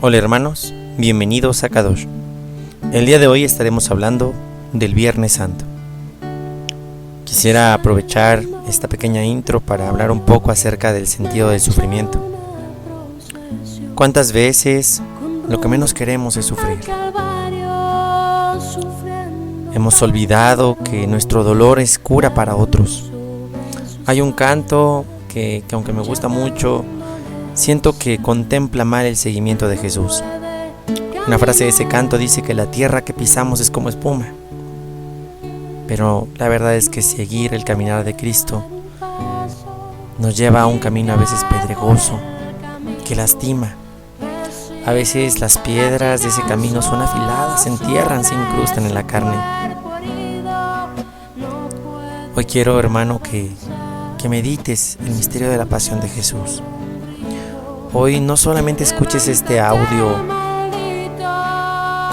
Hola hermanos, bienvenidos a Kadosh. El día de hoy estaremos hablando del Viernes Santo. Quisiera aprovechar esta pequeña intro para hablar un poco acerca del sentido del sufrimiento. ¿Cuántas veces lo que menos queremos es sufrir? Hemos olvidado que nuestro dolor es cura para otros. Hay un canto que aunque me gusta mucho, siento que contempla mal el seguimiento de Jesús. Una frase de ese canto dice que la tierra que pisamos es como espuma. Pero la verdad es que seguir el caminar de Cristo nos lleva a un camino a veces pedregoso, que lastima. A veces las piedras de ese camino son afiladas, se entierran, se incrustan en la carne. Hoy quiero, hermano, que medites el misterio de la pasión de Jesús. Hoy no solamente escuches este audio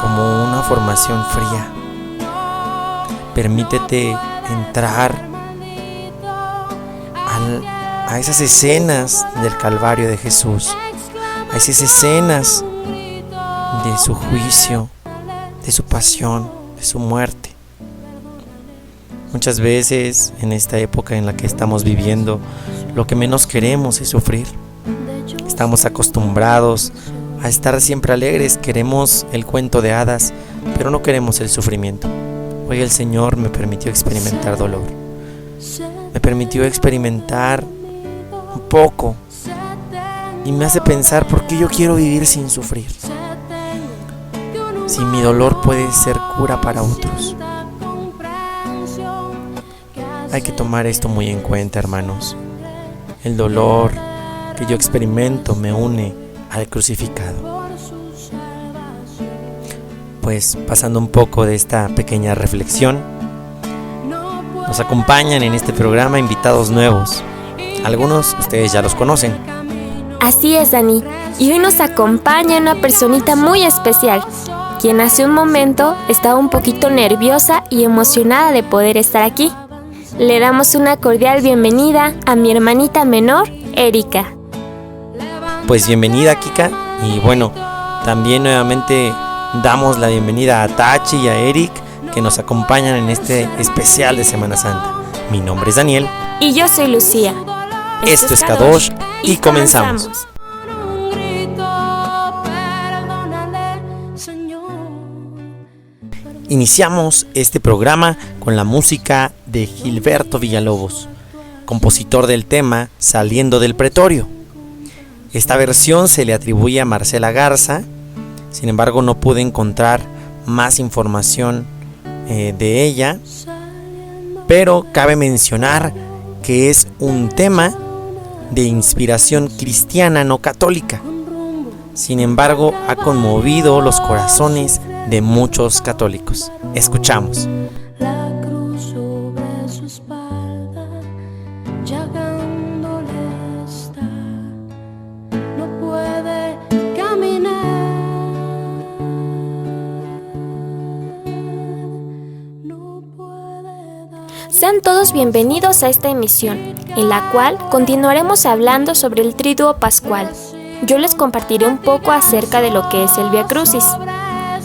como una formación fría. Permítete entrar a esas escenas del Calvario de Jesús, a esas escenas de su juicio, de su pasión, de su muerte. Muchas veces en esta época en la que estamos viviendo, lo que menos queremos es sufrir. Estamos acostumbrados a estar siempre alegres, queremos el cuento de hadas, pero no queremos el sufrimiento. Hoy el Señor me permitió experimentar dolor. Me permitió experimentar un poco y me hace pensar por qué yo quiero vivir sin sufrir. Si mi dolor puede ser cura para otros. Hay que tomar esto muy en cuenta, hermanos. El dolor que yo experimento me une al crucificado. Pues pasando un poco de esta pequeña reflexión, nos acompañan en este programa invitados nuevos. Algunos ustedes ya los conocen. Así es, Dani, y hoy nos acompaña una personita muy especial, quien hace un momento estaba un poquito nerviosa y emocionada de poder estar aquí. Le damos una cordial bienvenida a mi hermanita menor, Erika. Pues bienvenida, Kika, y bueno, también nuevamente damos la bienvenida a Tachi y a Eric, que nos acompañan en este especial de Semana Santa. Mi nombre es Daniel. Y yo soy Lucía. Esto es Kadosh y comenzamos. Iniciamos este programa con la música de Gilberto Villalobos, compositor del tema Saliendo del Pretorio. Esta versión se le atribuye a Marcela Garza, sin embargo no pude encontrar más información de ella, pero cabe mencionar que es un tema de inspiración cristiana no católica. Sin embargo, ha conmovido los corazones de muchos católicos. Escuchamos. La cruz sobre su espalda, llagándole está, no puede caminar, no puede dar. Sean todos bienvenidos a esta emisión, en la cual continuaremos hablando sobre el Triduo Pascual. Yo les compartiré un poco acerca de lo que es el Vía Crucis.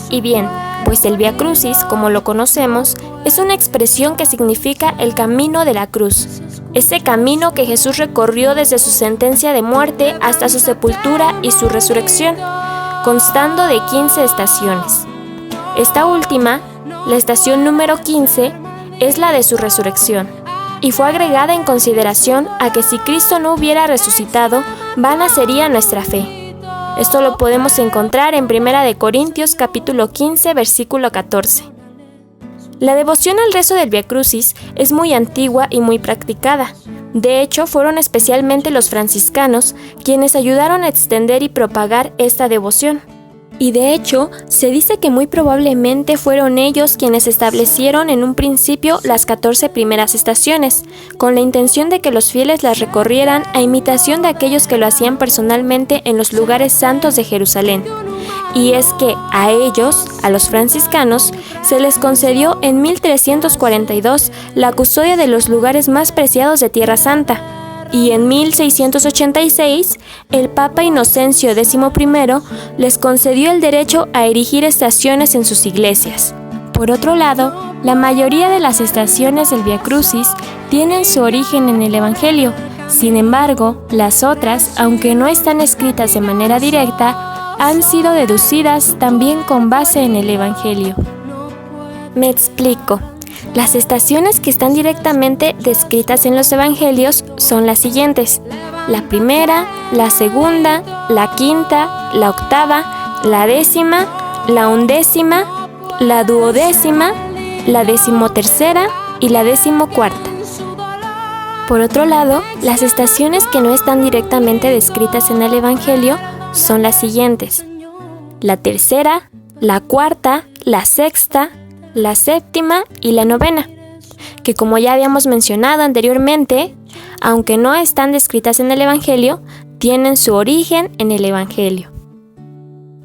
Y bien, pues el Vía Crucis, como lo conocemos, es una expresión que significa el camino de la cruz. Ese camino que Jesús recorrió desde su sentencia de muerte hasta su sepultura y su resurrección, constando de 15 estaciones. Esta última, la estación número 15, es la de su resurrección, y fue agregada en consideración a que si Cristo no hubiera resucitado, vana sería nuestra fe. Esto lo podemos encontrar en 1 Corintios capítulo 15, versículo 14. La devoción al rezo del Vía Crucis es muy antigua y muy practicada. De hecho, fueron especialmente los franciscanos quienes ayudaron a extender y propagar esta devoción. Y de hecho, se dice que muy probablemente fueron ellos quienes establecieron en un principio las 14 primeras estaciones, con la intención de que los fieles las recorrieran a imitación de aquellos que lo hacían personalmente en los lugares santos de Jerusalén. Y es que a ellos, a los franciscanos, se les concedió en 1342 la custodia de los lugares más preciados de Tierra Santa. y en 1686 el Papa Inocencio XI les concedió el derecho a erigir estaciones en sus iglesias. Por otro lado, la mayoría de las estaciones del Vía Crucis tienen su origen en el Evangelio. Sin embargo, las otras, aunque no están escritas de manera directa, han sido deducidas también con base en el Evangelio. Me explico. Las estaciones que están directamente descritas en los Evangelios son las siguientes: la primera, la segunda, la quinta, la octava, la décima, la undécima, la duodécima, la decimotercera y la decimocuarta. Por otro lado, las estaciones que no están directamente descritas en el Evangelio son las siguientes: la tercera, la cuarta, la sexta, la séptima y la novena, que como ya habíamos mencionado anteriormente, aunque no están descritas en el Evangelio, tienen su origen en el Evangelio.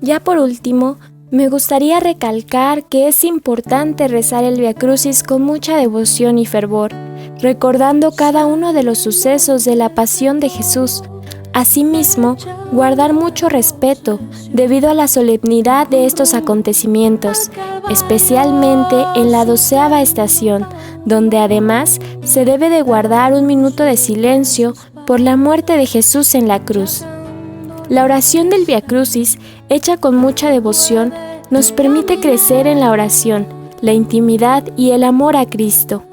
Ya por último, me gustaría recalcar que es importante rezar el Vía Crucis con mucha devoción y fervor, recordando cada uno de los sucesos de la pasión de Jesús. Asimismo, guardar mucho respeto debido a la solemnidad de estos acontecimientos, especialmente en la 12ª estación, donde además se debe de guardar un minuto de silencio por la muerte de Jesús en la cruz. La oración del Vía Crucis, hecha con mucha devoción, nos permite crecer en la oración, la intimidad y el amor a Cristo,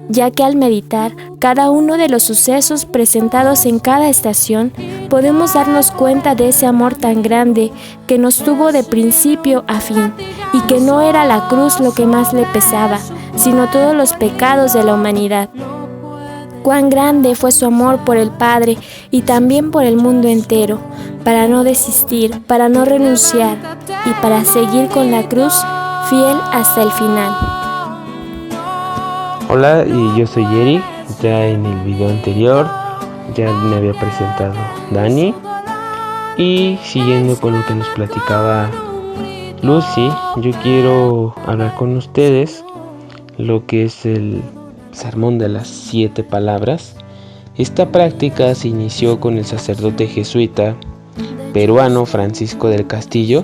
ya que al meditar cada uno de los sucesos presentados en cada estación, podemos darnos cuenta de ese amor tan grande que nos tuvo de principio a fin, y que no era la cruz lo que más le pesaba, sino todos los pecados de la humanidad. Cuán grande fue su amor por el Padre y también por el mundo entero, para no desistir, para no renunciar y para seguir con la cruz fiel hasta el final. Hola, y yo soy Eric. Ya en el video anterior ya me había presentado Dani, y siguiendo con lo que nos platicaba Lucy, yo quiero hablar con ustedes lo que es el sermón de las 7 palabras. Esta práctica se inició con el sacerdote jesuita peruano Francisco del Castillo,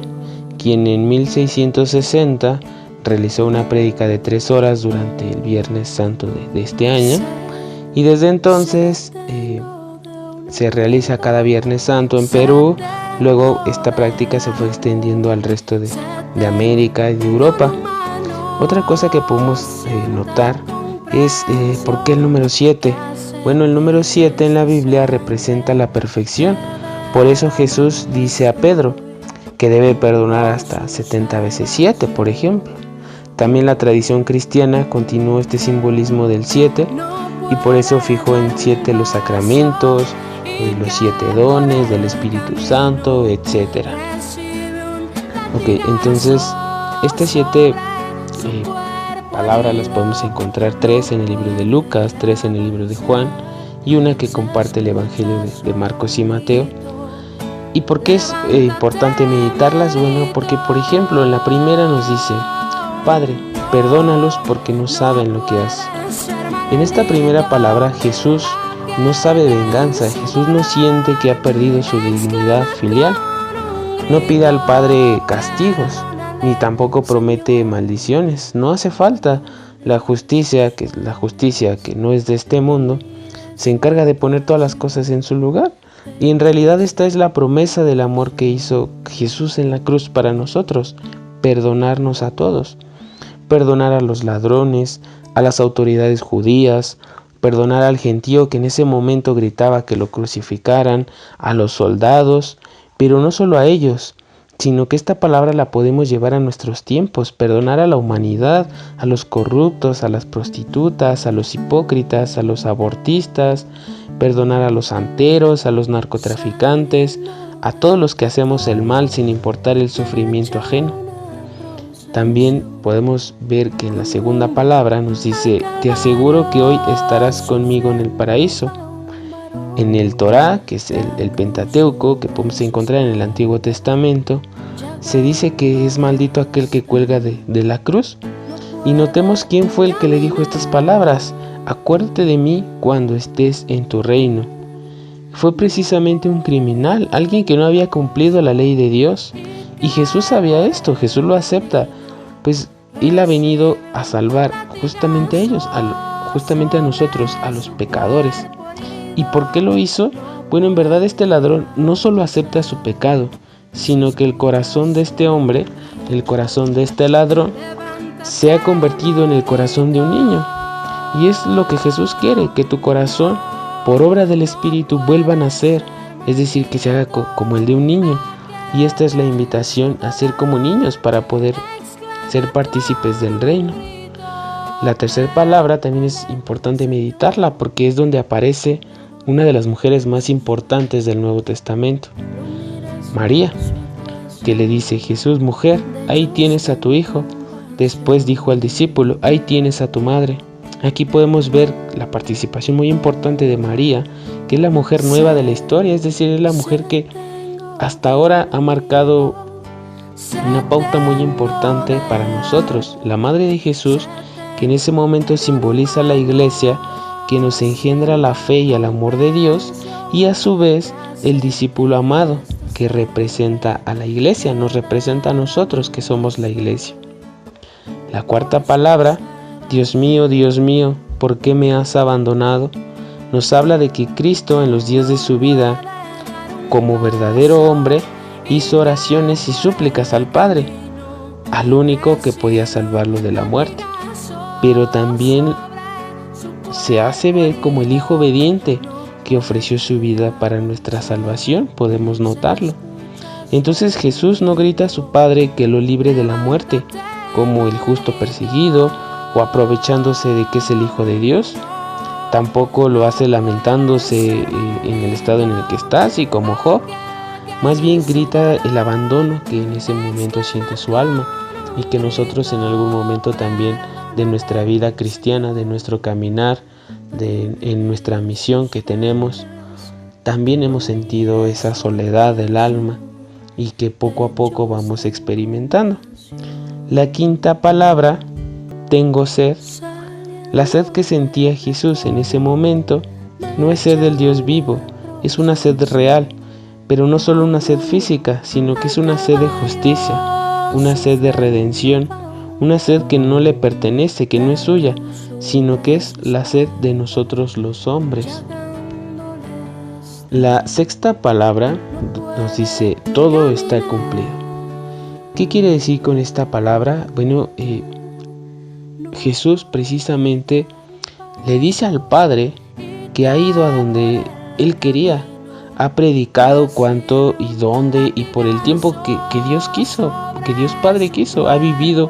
quien en 1660 realizó una prédica de 3 horas durante el Viernes Santo de este año, y desde entonces se realiza cada Viernes Santo en Perú. Luego esta práctica se fue extendiendo al resto de América y de Europa. Otra cosa que podemos notar es ¿por qué el número 7? Bueno, el número 7 en la Biblia representa la perfección. Por eso Jesús dice a Pedro que debe perdonar hasta 70 veces 7, por ejemplo. También la tradición cristiana continuó este simbolismo del 7, y por eso fijó en 7 los sacramentos, los 7 dones del Espíritu Santo, etc. Ok, entonces estas 7 palabras las podemos encontrar 3 en el libro de Lucas, 3 en el libro de Juan y una que comparte el Evangelio de Marcos y Mateo. ¿Y por qué es importante meditarlas? Bueno, porque por ejemplo en la primera nos dice: Padre, perdónalos porque no saben lo que hacen. En esta primera palabra Jesús no sabe venganza. Jesús no siente que ha perdido su dignidad filial. No pide al Padre castigos, ni tampoco promete maldiciones. No hace falta. La justicia que no es de este mundo, se encarga de poner todas las cosas en su lugar. Y en realidad esta es la promesa del amor que hizo Jesús en la cruz para nosotros: perdonarnos a todos. Perdonar a los ladrones, a las autoridades judías, perdonar al gentío que en ese momento gritaba que lo crucificaran, a los soldados, pero no solo a ellos, sino que esta palabra la podemos llevar a nuestros tiempos: perdonar a la humanidad, a los corruptos, a las prostitutas, a los hipócritas, a los abortistas, perdonar a los santeros, a los narcotraficantes, a todos los que hacemos el mal sin importar el sufrimiento ajeno. También podemos ver que en la segunda palabra nos dice: te aseguro que hoy estarás conmigo en el paraíso. En el Torá, que es el Pentateuco, que podemos encontrar en el Antiguo Testamento, se dice que es maldito aquel que cuelga de la cruz. Y notemos quién fue el que le dijo estas palabras: acuérdate de mí cuando estés en tu reino. fue precisamente un criminal, alguien que no había cumplido la ley de Dios. Y Jesús sabía esto, Jesús lo acepta, pues Él ha venido a salvar justamente a ellos, justamente a nosotros, a los pecadores. ¿Y por qué lo hizo? Bueno, en verdad este ladrón no solo acepta su pecado, sino que el corazón de este hombre, el corazón de este ladrón, se ha convertido en el corazón de un niño. Y es lo que Jesús quiere, que tu corazón, por obra del Espíritu, vuelva a nacer, es decir, que se haga como el de un niño. Y esta es la invitación a ser como niños para poder ser partícipes del reino. La tercera palabra también es importante meditarla porque es donde aparece una de las mujeres más importantes del Nuevo Testamento, María, que le dice: Jesús, mujer, ahí tienes a tu hijo. Después dijo al discípulo: ahí tienes a tu madre. Aquí podemos ver la participación muy importante de María, que es la mujer nueva de la historia, es decir, es la mujer que hasta ahora ha marcado una pauta muy importante para nosotros, la madre de Jesús, que en ese momento simboliza la iglesia, que nos engendra la fe y el amor de Dios, y a su vez el discípulo amado, que representa a la iglesia, nos representa a nosotros que somos la iglesia. La cuarta palabra, Dios mío, ¿por qué me has abandonado?, nos habla de que Cristo en los días de su vida, como verdadero hombre, hizo oraciones y súplicas al Padre, al único que podía salvarlo de la muerte. Pero también se hace ver como el Hijo obediente que ofreció su vida para nuestra salvación, podemos notarlo. Entonces Jesús no grita a su Padre que lo libre de la muerte, como el justo perseguido o aprovechándose de que es el Hijo de Dios. Tampoco lo hace lamentándose en el estado en el que está, así como Job. Más bien grita el abandono que en ese momento siente su alma y que nosotros en algún momento también de nuestra vida cristiana, de nuestro caminar, en nuestra misión que tenemos, también hemos sentido esa soledad del alma y que poco a poco vamos experimentando. La quinta palabra, tengo sed. La sed que sentía Jesús en ese momento no es sed del Dios vivo, es una sed real, pero no solo una sed física, sino que es una sed de justicia, una sed de redención, una sed que no le pertenece, que no es suya, sino que es la sed de nosotros los hombres. La sexta palabra nos dice: todo está cumplido. ¿Qué quiere decir con esta palabra? Bueno, Jesús precisamente le dice al Padre que ha ido a donde Él quería, ha predicado cuánto y dónde y por el tiempo que Dios quiso, que Dios Padre quiso, ha vivido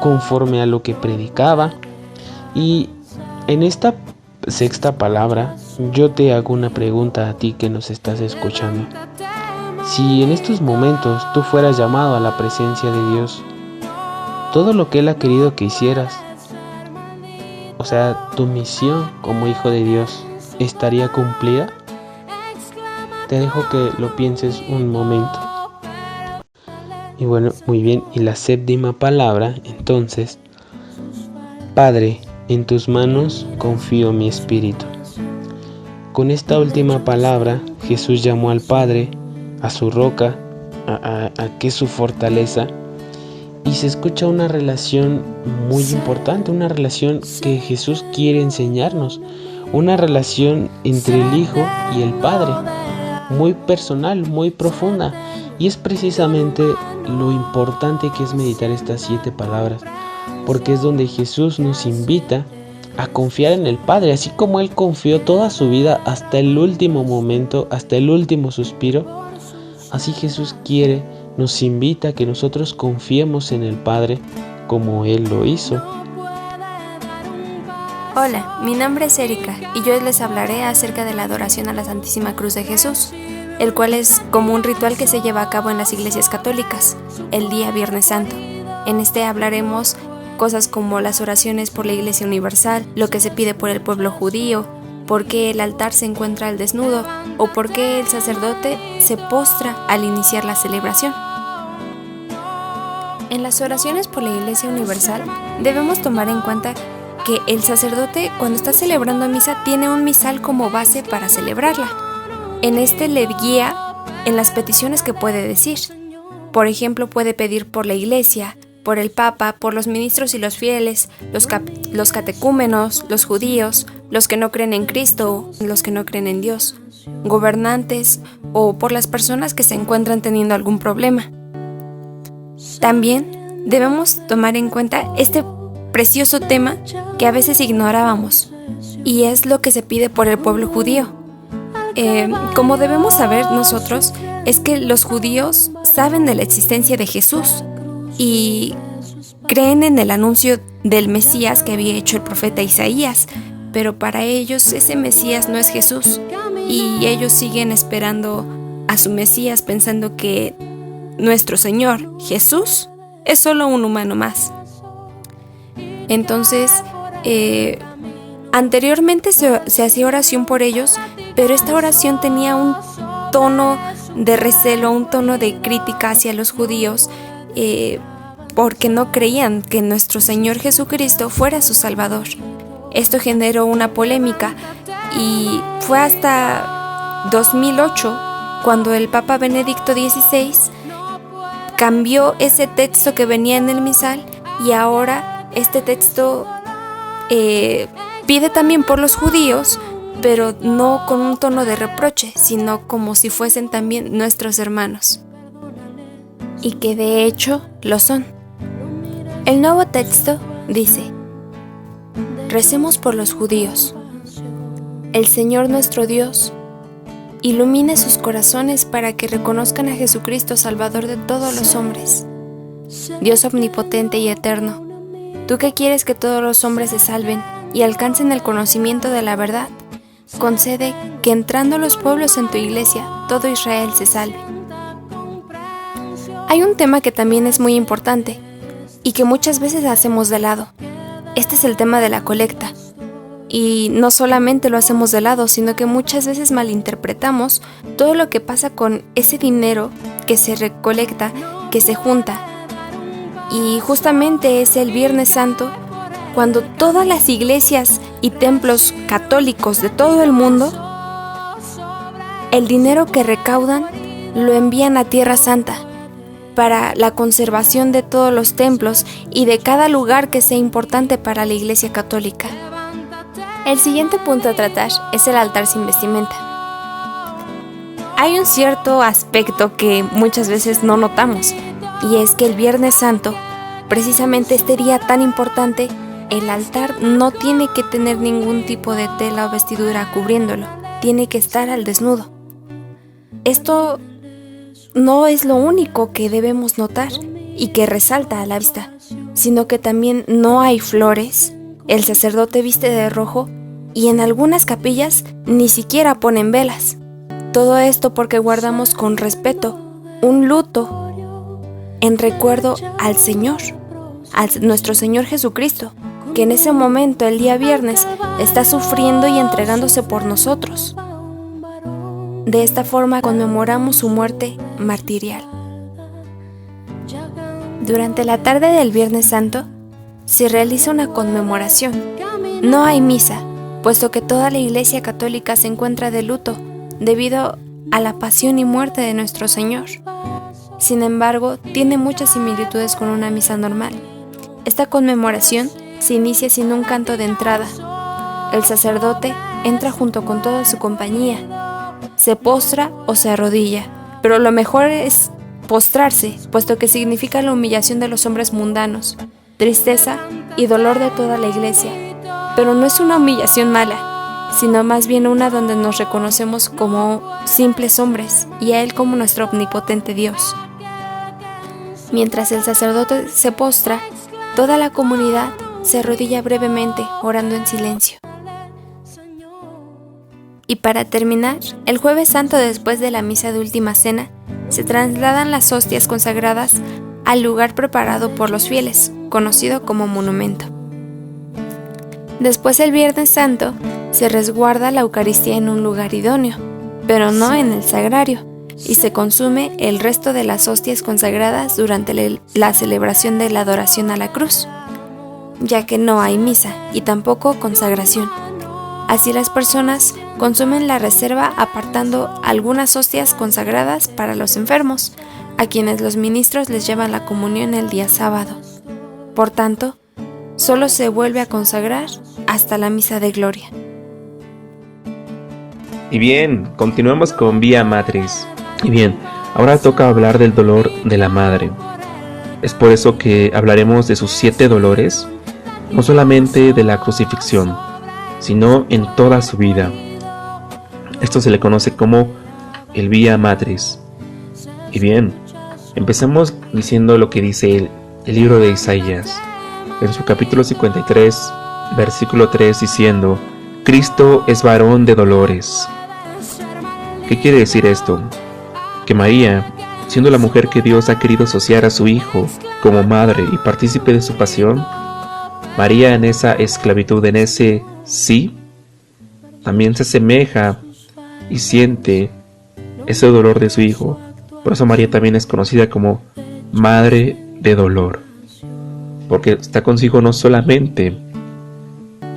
conforme a lo que predicaba. Y en esta sexta palabra yo te hago una pregunta a ti que nos estás escuchando. Si en estos momentos tú fueras llamado a la presencia de Dios, todo lo que Él ha querido que hicieras, o sea, tu misión como hijo de Dios, ¿estaría cumplida? Te dejo que lo pienses un momento. Y bueno, muy bien, y la séptima palabra, entonces: Padre, en tus manos confío mi espíritu. Con esta última palabra, Jesús llamó al Padre, a su roca, a que es su fortaleza, y se escucha una relación muy importante, una relación que Jesús quiere enseñarnos, una relación entre el Hijo y el Padre, muy personal, muy profunda. Y es precisamente lo importante que es meditar estas 7 palabras, porque es donde Jesús nos invita a confiar en el Padre, así como Él confió toda su vida hasta el último momento, hasta el último suspiro. Así Jesús nos invita a que nosotros confiemos en el Padre como Él lo hizo. Hola, mi nombre es Erika y yo les hablaré acerca de la adoración a la Santísima Cruz de Jesús, el cual es como un ritual que se lleva a cabo en las iglesias católicas, el día Viernes Santo. En este hablaremos cosas como las oraciones por la Iglesia Universal, lo que se pide por el pueblo judío, por qué el altar se encuentra al desnudo o por qué el sacerdote se postra al iniciar la celebración. En las oraciones por la Iglesia Universal debemos tomar en cuenta que el sacerdote, cuando está celebrando misa, tiene un misal como base para celebrarla. en este le guía en las peticiones que puede decir. Por ejemplo, puede pedir por la iglesia, por el Papa, por los ministros y los fieles, los catecúmenos, los judíos, los que no creen en Cristo, los que no creen en Dios, gobernantes o por las personas que se encuentran teniendo algún problema. También debemos tomar en cuenta este precioso tema que a veces ignorábamos, y es lo que se pide por el pueblo judío. Como debemos saber nosotros, es que los judíos saben de la existencia de Jesús y creen en el anuncio del Mesías que había hecho el profeta Isaías, pero para ellos ese Mesías no es Jesús, y ellos siguen esperando a su Mesías pensando que nuestro Señor Jesús es solo un humano más. Entonces, anteriormente se hacía oración por ellos, pero esta oración tenía un tono de recelo, un tono de crítica hacia los judíos, porque no creían que nuestro Señor Jesucristo fuera su Salvador. Esto generó una polémica y fue hasta 2008 cuando el Papa Benedicto XVI cambió ese texto que venía en el misal, y ahora este texto pide también por los judíos, pero no con un tono de reproche, sino como si fuesen también nuestros hermanos. Y que de hecho lo son. El nuevo texto dice: recemos por los judíos. El Señor nuestro Dios ilumine sus corazones para que reconozcan a Jesucristo, Salvador de todos los hombres. Dios omnipotente y eterno, tú que quieres que todos los hombres se salven y alcancen el conocimiento de la verdad, concede que entrando los pueblos en tu iglesia, todo Israel se salve. Hay un tema que también es muy importante y que muchas veces hacemos de lado. Este es el tema de la colecta. Y no solamente lo hacemos de lado, sino que muchas veces malinterpretamos todo lo que pasa con ese dinero que se recolecta, que se junta. Y justamente es el Viernes Santo, cuando todas las iglesias y templos católicos de todo el mundo, el dinero que recaudan lo envían a Tierra Santa para la conservación de todos los templos y de cada lugar que sea importante para la Iglesia Católica. El siguiente punto a tratar es el altar sin vestimenta. Hay un cierto aspecto que muchas veces no notamos, y es que el Viernes Santo, precisamente este día tan importante, el altar no tiene que tener ningún tipo de tela o vestidura cubriéndolo, tiene que estar al desnudo. Esto no es lo único que debemos notar y que resalta a la vista, sino que también no hay flores, el sacerdote viste de rojo y en algunas capillas ni siquiera ponen velas. Todo esto porque guardamos con respeto un luto en recuerdo al Señor, a nuestro Señor Jesucristo, que en ese momento, el día viernes, está sufriendo y entregándose por nosotros. De esta forma conmemoramos su muerte martirial. Durante la tarde del Viernes Santo se realiza una conmemoración. No hay misa, puesto que toda la Iglesia Católica se encuentra de luto debido a la pasión y muerte de nuestro Señor. Sin embargo, tiene muchas similitudes con una misa normal. Esta conmemoración se inicia sin un canto de entrada. El sacerdote entra junto con toda su compañía, se postra o se arrodilla, pero lo mejor es postrarse, puesto que significa la humillación de los hombres mundanos, tristeza y dolor de toda la iglesia. Pero no es una humillación mala, sino más bien una donde nos reconocemos como simples hombres y a Él como nuestro omnipotente Dios. Mientras el sacerdote se postra, toda la comunidad se arrodilla brevemente, orando en silencio. Y para terminar, el Jueves Santo, después de la misa de Última Cena, se trasladan las hostias consagradas al lugar preparado por los fieles, conocido como monumento. Después, el Viernes Santo, se resguarda la Eucaristía en un lugar idóneo, pero no en el sagrario, y se consume el resto de las hostias consagradas durante la celebración de la adoración a la cruz, ya que no hay misa y tampoco consagración. Así las personas consumen la reserva apartando algunas hostias consagradas para los enfermos, a quienes los ministros les llevan la comunión el día sábado. Por tanto, solo se vuelve a consagrar hasta la misa de gloria. Y bien, continuamos con Vía Matriz. Y bien, ahora toca hablar del dolor de la madre. Es por eso que hablaremos de sus 7 dolores, no solamente de la crucifixión, sino en toda su vida. Esto se le conoce como el Vía Matriz. Y bien, empecemos diciendo lo que dice el libro de Isaías, en su capítulo 53, versículo 3, diciendo: Cristo es varón de dolores. ¿Qué quiere decir esto? Que María, siendo la mujer que Dios ha querido asociar a su Hijo como madre y partícipe de su pasión, María en esa esclavitud, en ese sí, también se asemeja y siente ese dolor de su Hijo. Por eso María también es conocida como Madre de Dolor, porque está consigo no solamente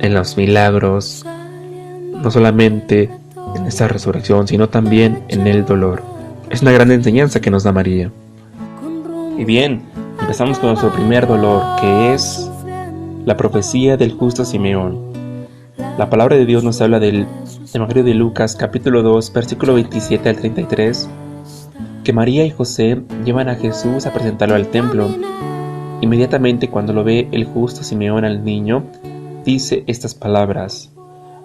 en los milagros, no solamente en esta resurrección, sino también en el dolor. Es una gran enseñanza que nos da María. Y bien, empezamos con nuestro primer dolor, que es la profecía del justo Simeón. La palabra de Dios nos habla del Evangelio de Lucas, capítulo 2, versículo 27 al 33, que María y José llevan a Jesús a presentarlo al templo. Inmediatamente cuando lo ve el justo Simeón al niño, dice estas palabras: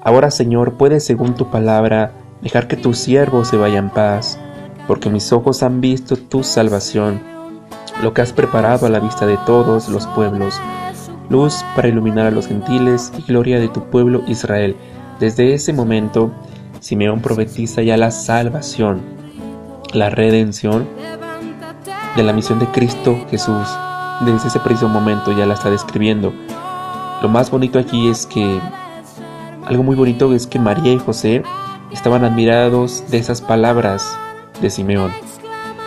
Ahora, Señor, puedes, según tu palabra, dejar que tu siervo se vaya en paz, porque mis ojos han visto tu salvación, lo que has preparado a la vista de todos los pueblos, luz para iluminar a los gentiles y gloria de tu pueblo Israel. Desde ese momento, Simeón profetiza ya la salvación, la redención de la misión de Cristo Jesús. Desde ese preciso momento ya la está describiendo. Lo más bonito aquí es que algo muy bonito es que María y José estaban admirados de esas palabras de Simeón,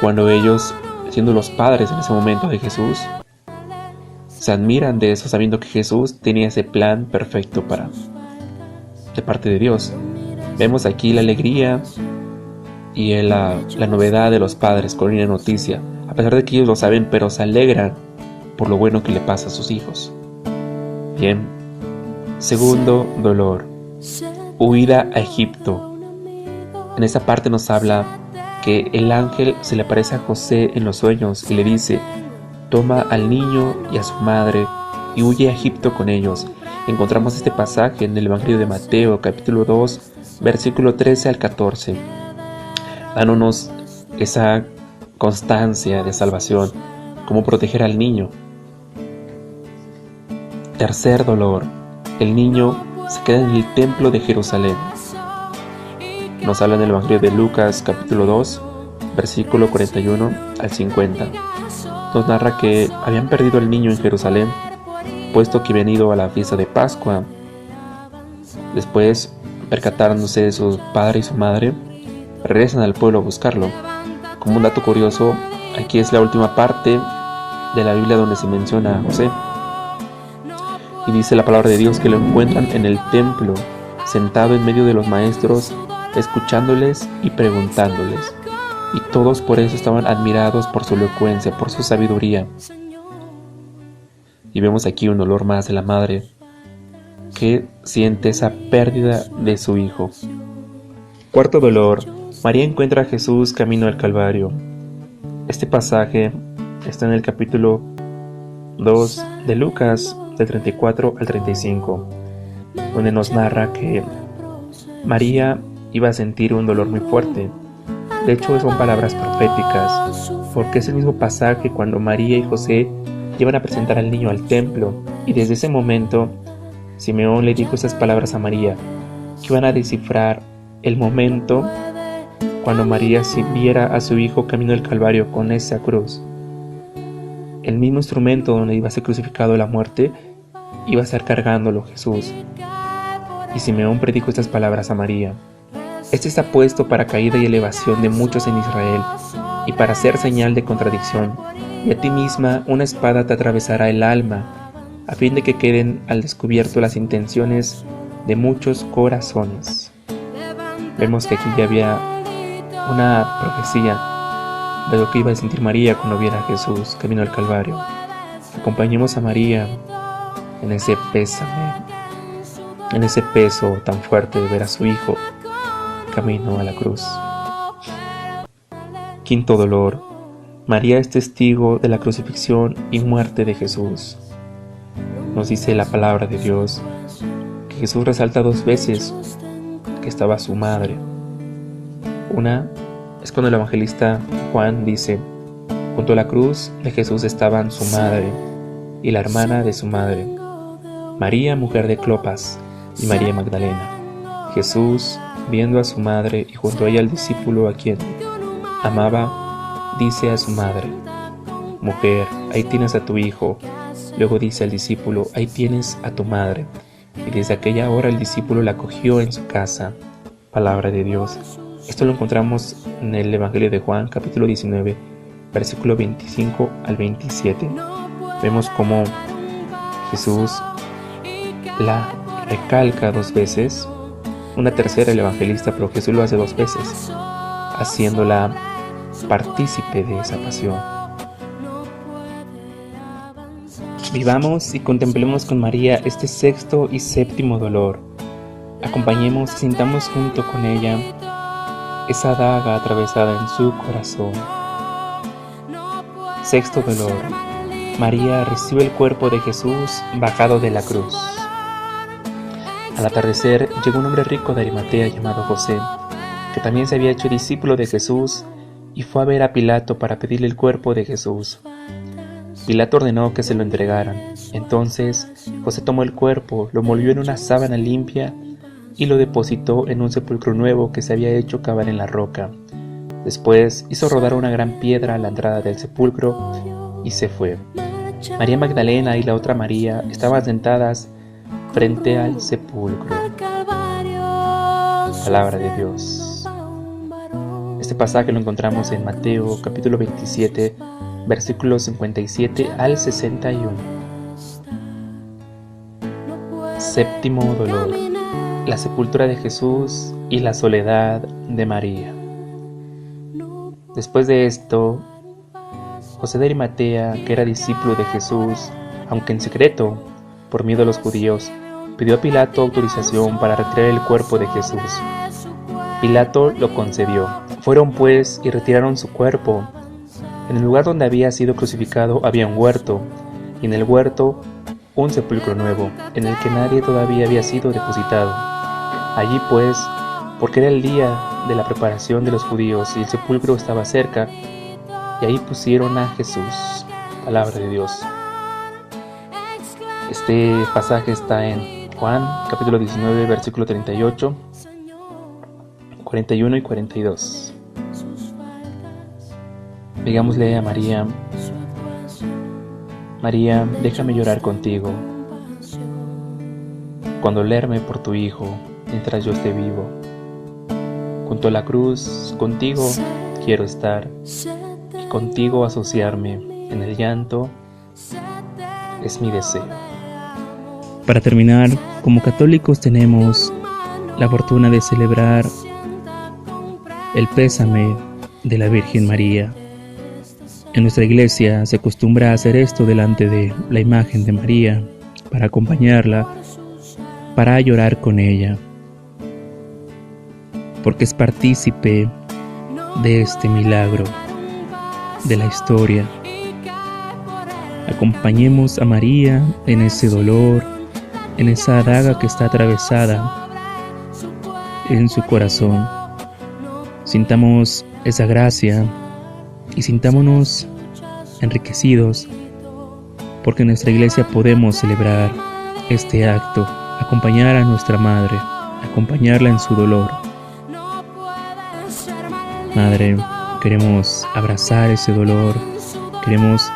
cuando ellos, siendo los padres en ese momento de Jesús, se admiran de eso, sabiendo que Jesús tenía ese plan perfecto de parte de Dios. Vemos aquí la alegría y la novedad de los padres con una noticia, a pesar de que ellos lo saben, pero se alegran por lo bueno que le pasa a sus hijos. Bien, segundo dolor, huida a Egipto. En esa parte nos habla que el ángel se le aparece a José en los sueños y le dice: toma al niño y a su madre y huye a Egipto con ellos. Encontramos este pasaje en el Evangelio de Mateo, capítulo 2, versículo 13 al 14, dándonos esa constancia de salvación, cómo proteger al niño. Tercer dolor, el niño se queda en el templo de Jerusalén. Nos habla en el Evangelio de Lucas, capítulo 2, versículo 41 al 50. Nos narra que habían perdido al niño en Jerusalén, puesto que habían ido a la fiesta de Pascua. Después, percatándose de su padre y su madre, regresan al pueblo a buscarlo. Como un dato curioso, aquí es la última parte de la Biblia donde se menciona a José. Y dice la palabra de Dios que lo encuentran en el templo, sentado en medio de los maestros, escuchándoles y preguntándoles. Y todos por eso estaban admirados por su elocuencia, por su sabiduría. Y vemos aquí un dolor más de la madre, que siente esa pérdida de su hijo. Cuarto dolor, María encuentra a Jesús camino al Calvario. Este pasaje está en el capítulo 2 de Lucas, del 34 al 35, donde nos narra que María iba a sentir un dolor muy fuerte. De hecho, son palabras proféticas, porque es el mismo pasaje cuando María y José llevan a presentar al niño al templo, y desde ese momento Simeón le dijo esas palabras a María, que iban a descifrar el momento cuando María se viera a su hijo camino al Calvario con esa cruz. El mismo instrumento donde iba a ser crucificado a la muerte, iba a estar cargándolo Jesús. Y Simeón predicó estas palabras a María: este está puesto para caída y elevación de muchos en Israel, y para ser señal de contradicción, y a ti misma una espada te atravesará el alma, a fin de que queden al descubierto las intenciones de muchos corazones. Vemos que aquí ya había una profecía de lo que iba a sentir María cuando viera a Jesús camino al Calvario. Acompañemos a María en ese pésame, en ese peso tan fuerte de ver a su Hijo camino a la cruz. Quinto dolor. María es testigo de la crucifixión y muerte de Jesús. Nos dice la palabra de Dios que Jesús resalta 2 veces que estaba su madre. Una es cuando el evangelista Juan dice: junto a la cruz de Jesús estaban su madre y la hermana de su madre, María, mujer de Clopas, y María Magdalena. Jesús, viendo a su madre y junto a ella al discípulo a quien amaba, dice a su madre: mujer, ahí tienes a tu hijo. Luego dice al discípulo: ahí tienes a tu madre. Y desde aquella hora el discípulo la acogió en su casa. Palabra de Dios. Esto lo encontramos en el Evangelio de Juan, capítulo 19, versículo 25 al 27. Vemos cómo Jesús la recalca 2 veces, una tercera el evangelista, pero Jesús lo hace 2 veces, haciéndola partícipe de esa pasión. Vivamos y contemplemos con María este 6º y 7º dolor. Acompañemos y sintamos junto con ella esa daga atravesada en su corazón. 6º dolor. María recibe el cuerpo de Jesús bajado de la cruz. Al atardecer llegó un hombre rico de Arimatea llamado José, que también se había hecho discípulo de Jesús, y fue a ver a Pilato para pedirle el cuerpo de Jesús. Pilato ordenó que se lo entregaran. Entonces José tomó el cuerpo, lo envolvió en una sábana limpia y lo depositó en un sepulcro nuevo que se había hecho cavar en la roca. Después hizo rodar una gran piedra a la entrada del sepulcro y se fue. María Magdalena y la otra María estaban sentadas frente al sepulcro. Palabra de Dios. Este pasaje lo encontramos en Mateo capítulo 27, versículos 57 al 61. 7º dolor. La sepultura de Jesús y la soledad de María. Después de esto, José de Arimatea, que era discípulo de Jesús, aunque en secreto, por miedo a los judíos, pidió a Pilato autorización para retirar el cuerpo de Jesús. Pilato lo concedió. Fueron pues y retiraron su cuerpo. En el lugar donde había sido crucificado había un huerto, y en el huerto un sepulcro nuevo, en el que nadie todavía había sido depositado. Allí pues, porque era el día de la preparación de los judíos y el sepulcro estaba cerca, y ahí pusieron a Jesús. Palabra de Dios. Este pasaje está en Juan, capítulo 19, versículo 38, 41 y 42. Digámosle a María: María, déjame llorar contigo, condolerme por tu Hijo mientras yo esté vivo. Junto a la cruz, contigo quiero estar y contigo asociarme en el llanto, es mi deseo. Para terminar, como católicos tenemos la fortuna de celebrar el pésame de la Virgen María. En nuestra iglesia se acostumbra a hacer esto delante de la imagen de María, para acompañarla, para llorar con ella, porque es partícipe de este milagro, de la historia. Acompañemos a María en ese dolor, en esa daga que está atravesada en su corazón. Sintamos esa gracia y sintámonos enriquecidos, porque en nuestra iglesia podemos celebrar este acto, acompañar a nuestra Madre, acompañarla en su dolor. Madre, queremos abrazar ese dolor, queremos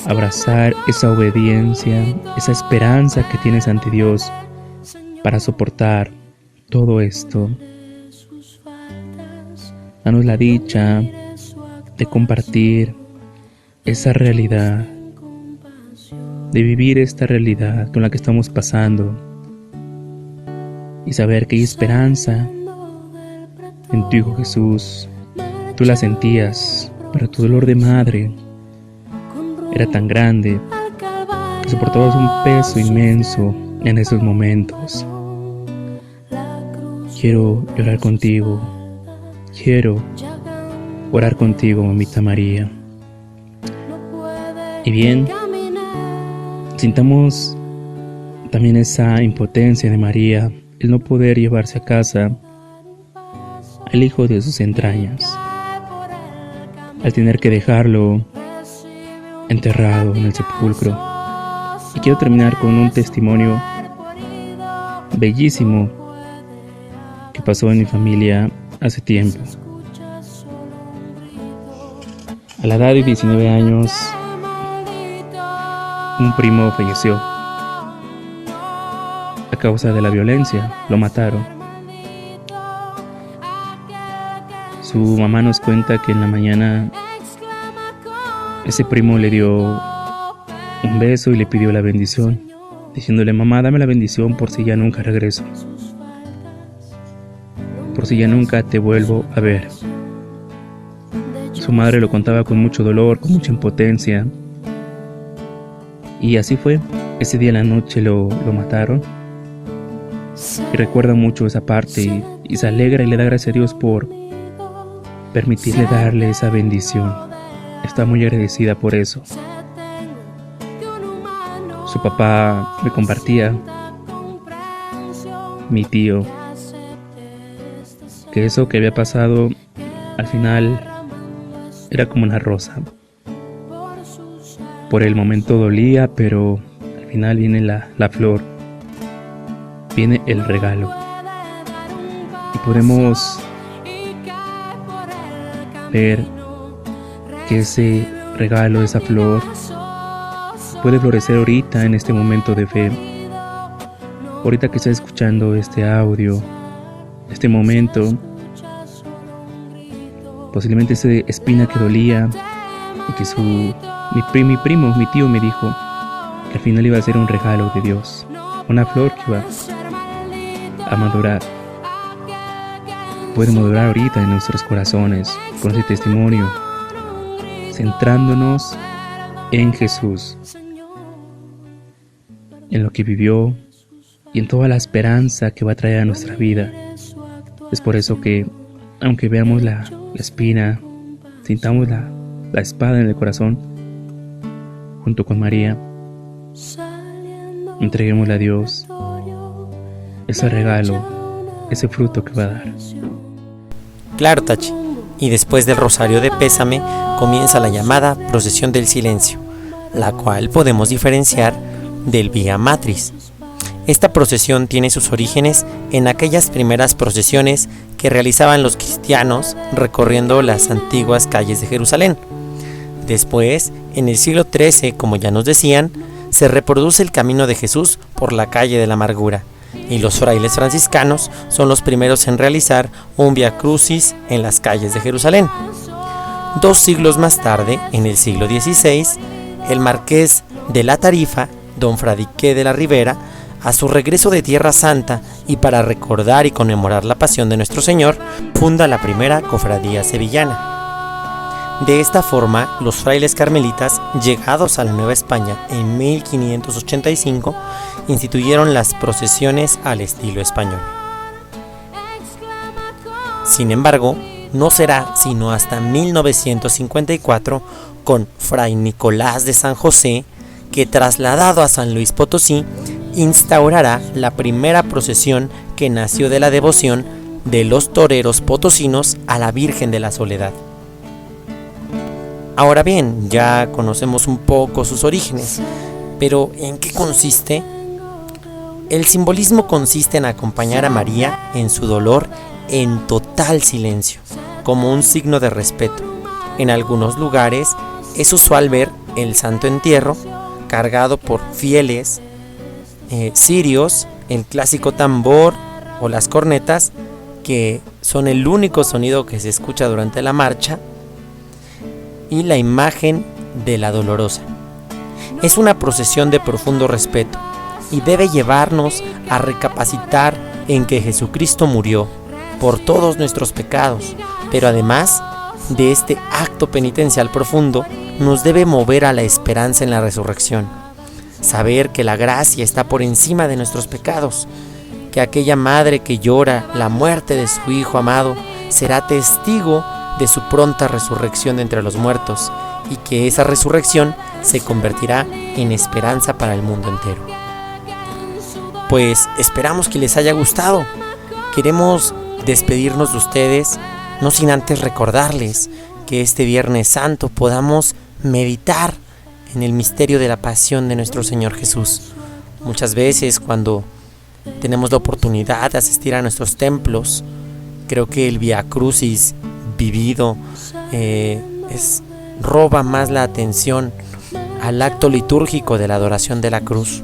abrazar esa obediencia, esa esperanza que tienes ante Dios para soportar todo esto. Danos la dicha de compartir esa realidad, de vivir esta realidad con la que estamos pasando y saber que hay esperanza en tu Hijo Jesús. Tú la sentías, pero tu dolor de madre era tan grande que soportabas un peso inmenso en esos momentos. Quiero llorar contigo, quiero orar contigo, mamita María. Y bien, sintamos también esa impotencia de María, el no poder llevarse a casa al hijo de sus entrañas, al tener que dejarlo enterrado en el sepulcro. Y quiero terminar con un testimonio bellísimo que pasó en mi familia hace tiempo. A la edad de 19 años, un primo falleció a causa de la violencia, lo mataron. Su mamá nos cuenta que en la mañana ese primo le dio un beso y le pidió la bendición, diciéndole: mamá, dame la bendición por si ya nunca regreso, por si ya nunca te vuelvo a ver. Su madre lo contaba con mucho dolor, con mucha impotencia. Y así fue. Ese día en la noche lo mataron. Y recuerda mucho esa parte y se alegra y le da gracias a Dios por permitirle darle esa bendición. Está muy agradecida por eso. Su papá me compartía, mi tío, que eso que había pasado al final era como una rosa. Por el momento dolía, pero al final viene la flor, viene el regalo. Y podemos ver que ese regalo, esa flor, puede florecer ahorita en este momento de fe. Ahorita que estás escuchando este audio, este momento, posiblemente esa espina que dolía y que mi tío me dijo que al final iba a ser un regalo de Dios, una flor que iba a madurar. Puede madurar ahorita en nuestros corazones con ese testimonio, centrándonos en Jesús, en lo que vivió y en toda la esperanza que va a traer a nuestra vida. Es por eso que, aunque veamos la espina, sintamos la espada en el corazón, junto con María, entreguémosle a Dios ese regalo, ese fruto que va a dar. Claro, Tachi. Y después del rosario de pésame comienza la llamada procesión del silencio, la cual podemos diferenciar del Vía Matris. Esta procesión tiene sus orígenes en aquellas primeras procesiones que realizaban los cristianos recorriendo las antiguas calles de Jerusalén. Después, en el siglo XIII, como ya nos decían, se reproduce el camino de Jesús por la calle de la amargura, y los frailes franciscanos son los primeros en realizar un Vía Crucis en las calles de Jerusalén. 2 siglos más tarde, en el siglo XVI, el marqués de la Tarifa, don Fradique de la Ribera, a su regreso de Tierra Santa y para recordar y conmemorar la pasión de nuestro Señor, funda la primera cofradía sevillana. De esta forma, los frailes carmelitas, llegados a la Nueva España en 1585, instituyeron las procesiones al estilo español. Sin embargo, no será sino hasta 1954, con Fray Nicolás de San José, que trasladado a San Luis Potosí, instaurará la primera procesión que nació de la devoción de los toreros potosinos a la Virgen de la Soledad. Ahora bien, ya conocemos un poco sus orígenes, pero ¿en qué consiste? El simbolismo consiste en acompañar a María en su dolor en total silencio, como un signo de respeto. En algunos lugares es usual ver el Santo Entierro cargado por fieles cirios, el clásico tambor o las cornetas, que son el único sonido que se escucha durante la marcha, y la imagen de la Dolorosa. Es una procesión de profundo respeto y debe llevarnos a recapacitar en que Jesucristo murió, por todos nuestros pecados, pero además de este acto penitencial profundo, nos debe mover a la esperanza en la resurrección. Saber que la gracia está por encima de nuestros pecados, que aquella madre que llora la muerte de su hijo amado será testigo de su pronta resurrección de entre los muertos, y que esa resurrección se convertirá en esperanza para el mundo entero. Pues esperamos que les haya gustado. Queremos despedirnos de ustedes, no sin antes recordarles que este Viernes Santo podamos meditar en el misterio de la pasión de nuestro Señor Jesús. Muchas veces cuando tenemos la oportunidad de asistir a nuestros templos, creo que el Vía Crucis vivido roba más la atención al acto litúrgico de la adoración de la cruz.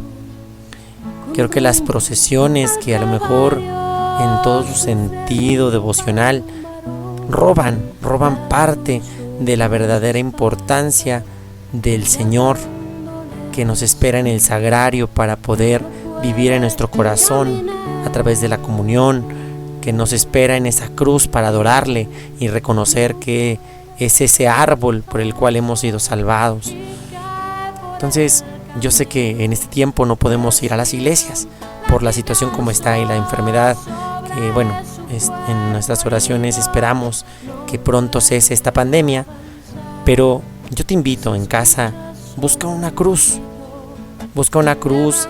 Creo que las procesiones, que a lo mejor en todo su sentido devocional roban parte de la verdadera importancia del Señor que nos espera en el sagrario para poder vivir en nuestro corazón a través de la comunión, que nos espera en esa cruz para adorarle y reconocer que es ese árbol por el cual hemos sido salvados. Entonces, yo sé que en este tiempo no podemos ir a las iglesias por la situación como está y la enfermedad, que en nuestras oraciones esperamos que pronto cese esta pandemia, pero yo te invito en casa, busca una cruz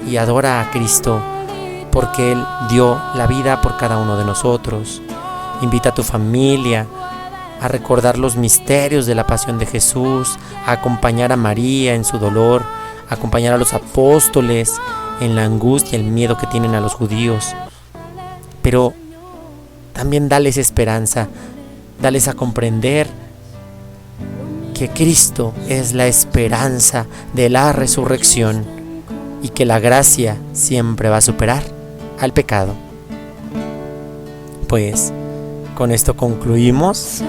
y adora a Cristo, porque Él dio la vida por cada uno de nosotros. Invita a tu familia a recordar los misterios de la pasión de Jesús, a acompañar a María en su dolor, a acompañar a los apóstoles en la angustia y el miedo que tienen a los judíos. Pero también dales esperanza, dales a comprender que Cristo es la esperanza de la resurrección y que la gracia siempre va a superar al pecado. Pues con esto concluimos.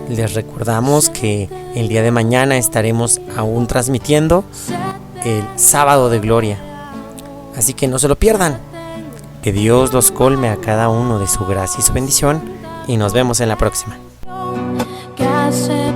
Les recordamos que el día de mañana estaremos aún transmitiendo el Sábado de Gloria, así que no se lo pierdan. Que Dios los colme a cada uno de su gracia y su bendición, y nos vemos en la próxima. ¿Qué hacer?